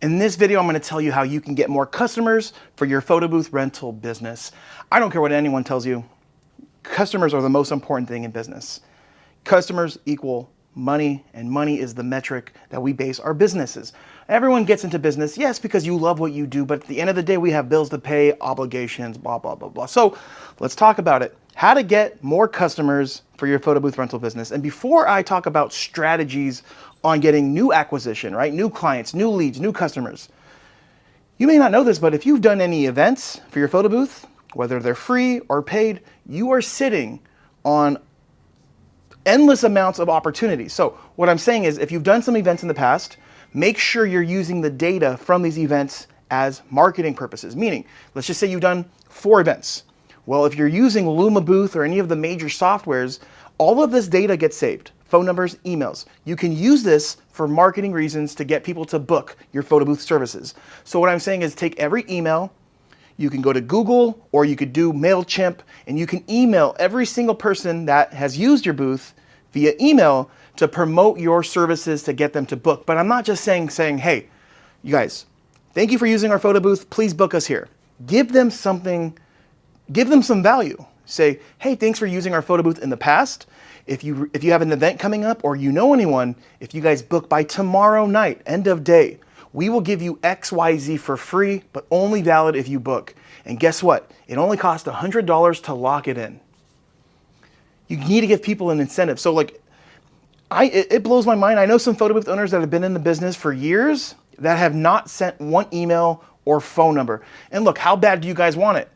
In this video, I'm going to tell you how you can get more customers for your photo booth rental business. I don't care what anyone tells you. Customers are the most important thing in business. Customers equal money, and money is the metric that we base our businesses. Everyone gets into business, yes, because you love what you do, but at the end of the day, we have bills to pay, obligations, blah, blah, blah, blah. So let's talk about it. How to get more customers for your photo booth rental business. And before I talk about strategies on getting new acquisition, right? New clients, new leads, new customers. You may not know this, but if you've done any events for your photo booth, whether they're free or paid, you are sitting on endless amounts of opportunities. So what I'm saying is if you've done some events in the past, make sure you're using the data from these events as marketing purposes. Meaning, let's just say you've done 4 events. Well, if you're using LumaBooth or any of the major softwares, all of this data gets saved. Phone numbers, emails. You can use this for marketing reasons to get people to book your photo booth services. So what I'm saying is take every email, you can go to Google or you could do MailChimp, and you can email every single person that has used your booth via email to promote your services to get them to book. But I'm not just saying, hey, you guys, thank you for using our photo booth. Please book us here. Give them something, give them some value. Say, hey, thanks for using our photo booth in the past. If you have an event coming up or you know anyone, if you guys book by tomorrow night, end of day, we will give you XYZ for free, but only valid if you book. And guess what? It only costs $100 to lock it in. You need to give people an incentive. So like, it blows my mind. I know some photo booth owners that have been in the business for years that have not sent one email or phone number. And look, how bad do you guys want it?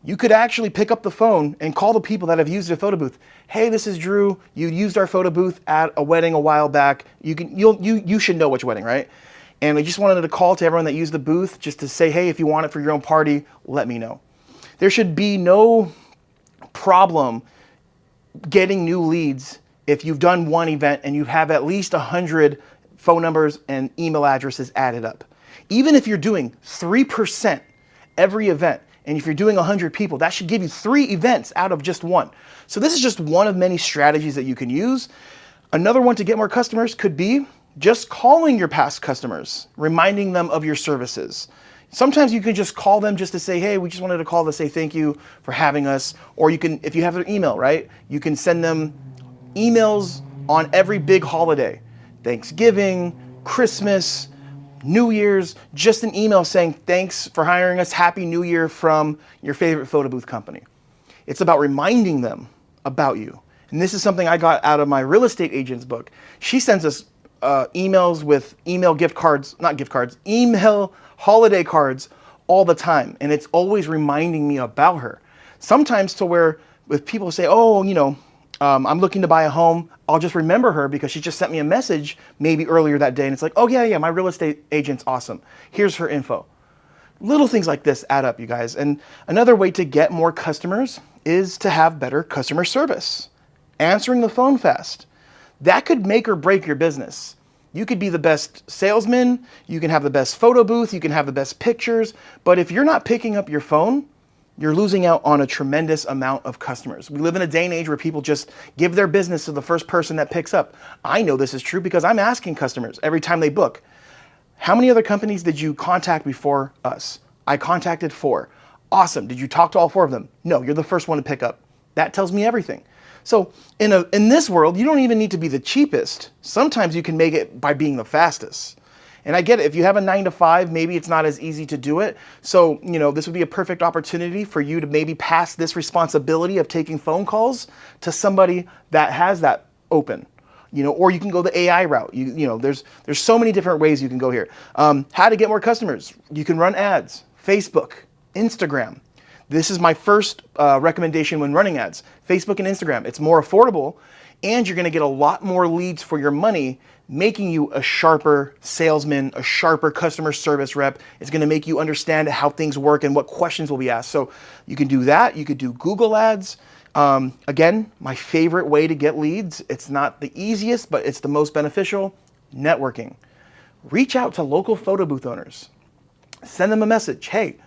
You could actually pick up the phone and call the people that have used a photo booth. Hey, this is Drew. You used our photo booth at a wedding a while back. You should know which wedding, right? And I just wanted to call to everyone that used the booth just to say, hey, if you want it for your own party, let me know. There should be no problem getting new leads if you've done one event and you have at least 100 phone numbers and email addresses added up. Even if you're doing 3% every event, and if you're doing 100 people, that should give you 3 events out of just one. So this is just one of many strategies that you can use. Another one to get more customers could be just calling your past customers, reminding them of your services. Sometimes you can just call them just to say, hey, we just wanted to call to say thank you for having us. Or you can, if you have their email, right? You can send them emails on every big holiday, Thanksgiving, Christmas, New Year's, just an email saying, thanks for hiring us, Happy New Year from your favorite photo booth company. It's about reminding them about you. And this is something I got out of my real estate agent's book. She sends us emails with email gift cards, not gift cards, email holiday cards all the time. And it's always reminding me about her. Sometimes to where if people say, oh, I'm looking to buy a home, I'll just remember her because she just sent me a message maybe earlier that day. And it's like, oh yeah, my real estate agent's awesome. Here's her info. Little things like this add up, you guys. And another way to get more customers is to have better customer service. Answering the phone fast. That could make or break your business. You could be the best salesman, you can have the best photo booth, you can have the best pictures, but if you're not picking up your phone, you're losing out on a tremendous amount of customers. We live in a day and age where people just give their business to the first person that picks up. I know this is true because I'm asking customers every time they book, how many other companies did you contact before us? I contacted 4. Awesome. Did you talk to all 4 of them? No, you're the first one to pick up. That tells me everything. So in this world, you don't even need to be the cheapest. Sometimes you can make it by being the fastest. And I get it, if you have a 9-to-5, maybe it's not as easy to do it. So, this would be a perfect opportunity for you to maybe pass this responsibility of taking phone calls to somebody that has that open, or you can go the AI route. There's so many different ways you can go here. How to get more customers. You can run ads, Facebook, Instagram. This is my first recommendation when running ads, Facebook and Instagram. It's more affordable and you're gonna get a lot more leads for your money, making you a sharper salesman, a sharper customer service rep. It's gonna make you understand how things work and what questions will be asked. So you can do that. You could do Google ads. Again, my favorite way to get leads. It's not the easiest, but it's the most beneficial. Networking. Reach out to local photo booth owners. Send them a message. Hey,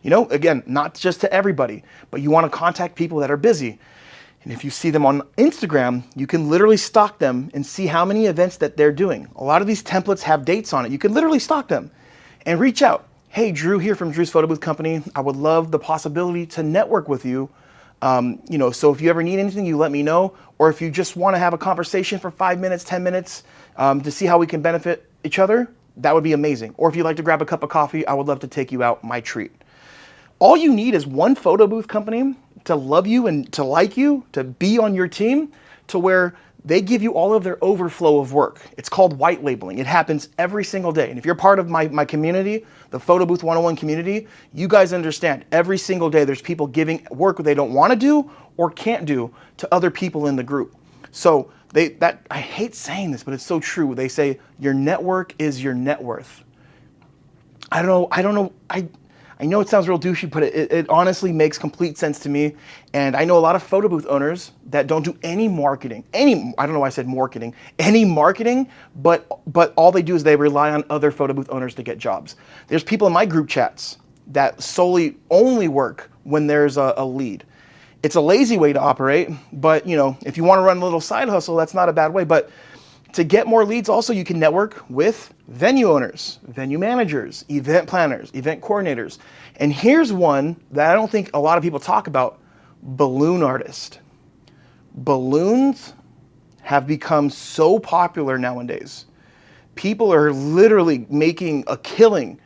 again, not just to everybody, but you wanna contact people that are busy. And if you see them on Instagram, you can literally stalk them and see how many events that they're doing. A lot of these templates have dates on it. You can literally stalk them and reach out. Hey, Drew here from Drew's Photo Booth Company. I would love the possibility to network with you. So if you ever need anything, you let me know. Or if you just want to have a conversation for 5 minutes, 10 minutes to see how we can benefit each other, that would be amazing. Or if you'd like to grab a cup of coffee, I would love to take you out, my treat. All you need is one photo booth company to love you and to like you, to be on your team, to where they give you all of their overflow of work. It's called white labeling. It happens every single day. And if you're part of my community, the Photo Booth 101 community, you guys understand every single day there's people giving work they don't want to do or can't do to other people in the group. So I hate saying this, but it's so true. They say your network is your net worth. I know it sounds real douchey, but it honestly makes complete sense to me. And I know a lot of photo booth owners that don't do any marketing, I don't know why I said marketing, any marketing, but all they do is they rely on other photo booth owners to get jobs. There's people in my group chats that solely only work when there's a lead. It's a lazy way to operate, but if you want to run a little side hustle, that's not a bad way. But to get more leads, also, you can network with venue owners, venue managers, event planners, event coordinators. And here's one that I don't think a lot of people talk about, balloon artist. Balloons have become so popular nowadays. People are literally making a killing,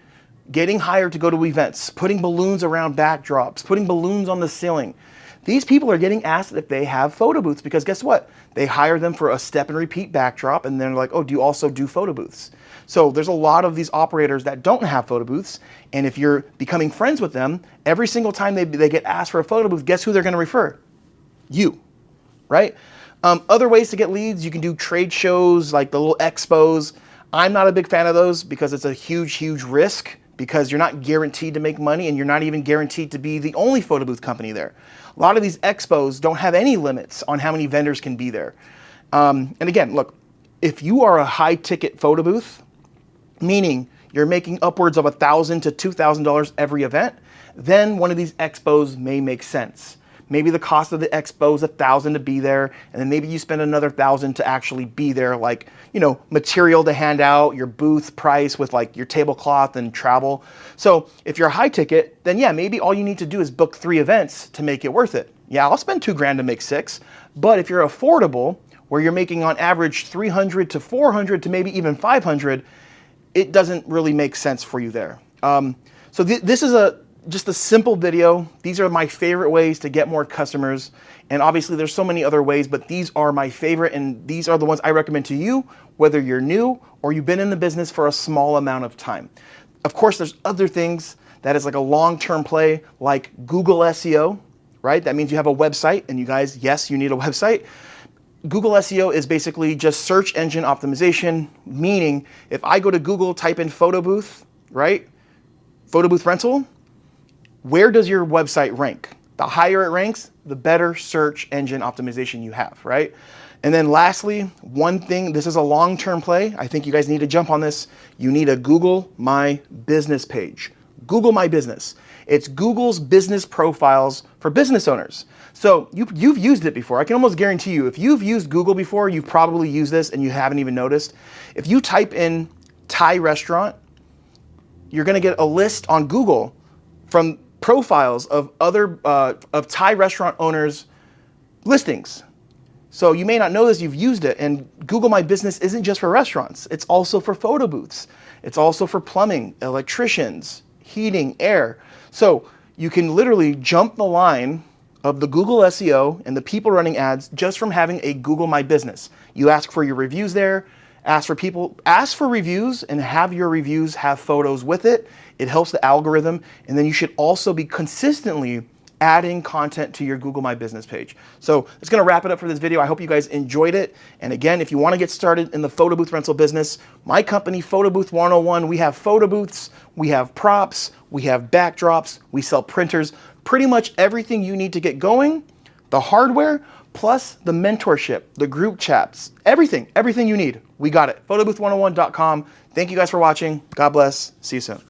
getting hired to go to events, putting balloons around backdrops, putting balloons on the ceiling. These people are getting asked if they have photo booths because guess what? They hire them for a step and repeat backdrop and they're like, oh, do you also do photo booths? So there's a lot of these operators that don't have photo booths. And if you're becoming friends with them, every single time they get asked for a photo booth, guess who they're going to refer? You, right? Other ways to get leads, you can do trade shows like the little expos. I'm not a big fan of those because it's a huge, huge risk because you're not guaranteed to make money and you're not even guaranteed to be the only photo booth company there. A lot of these expos don't have any limits on how many vendors can be there. And again, look, if you are a high ticket photo booth, meaning you're making upwards of $1,000 to $2,000 every event, then one of these expos may make sense. Maybe the cost of the expo is $1,000 to be there, and then maybe you spend another $1,000 to actually be there, like, material to hand out, your booth price with like your tablecloth and travel. So if you're a high ticket, then yeah, maybe all you need to do is book 3 events to make it worth it. Yeah, I'll spend $2,000 to make 6, but if you're affordable, where you're making on average $300 to $400 to maybe even $500, it doesn't really make sense for you there. So this is just a simple video. These are my favorite ways to get more customers. And obviously there's so many other ways, but these are my favorite and these are the ones I recommend to you, whether you're new or you've been in the business for a small amount of time. Of course, there's other things that is like a long-term play like Google SEO, right? That means you have a website and you guys, yes, you need a website. Google SEO is basically just search engine optimization, meaning if I go to Google, type in photo booth, right? Photo booth rental, where does your website rank? The higher it ranks, the better search engine optimization you have, right? And then lastly, one thing, this is a long-term play. I think you guys need to jump on this. You need a Google My Business page. Google My Business. It's Google's business profiles for business owners. So you've used it before. I can almost guarantee you, if you've used Google before, you've probably used this and you haven't even noticed. If you type in Thai restaurant, you're gonna get a list on Google from profiles of other of Thai restaurant owners' listings. So you may not know this, you've used it, and Google My Business isn't just for restaurants, it's also for photo booths. It's also for plumbing, electricians, heating, air. So you can literally jump the line of the Google SEO and the people running ads just from having a Google My Business. You ask for your reviews there, ask for reviews and have your reviews have photos with it. It helps the algorithm. And then you should also be consistently adding content to your Google My Business page. So it's gonna wrap it up for this video. I hope you guys enjoyed it. And again, if you wanna get started in the photo booth rental business, my company, Photo Booth 101, we have photo booths, we have props, we have backdrops, we sell printers, pretty much everything you need to get going, the hardware, plus the mentorship, the group chats, everything you need. We got it. photobooth101.com. Thank you guys for watching. God bless. See you soon.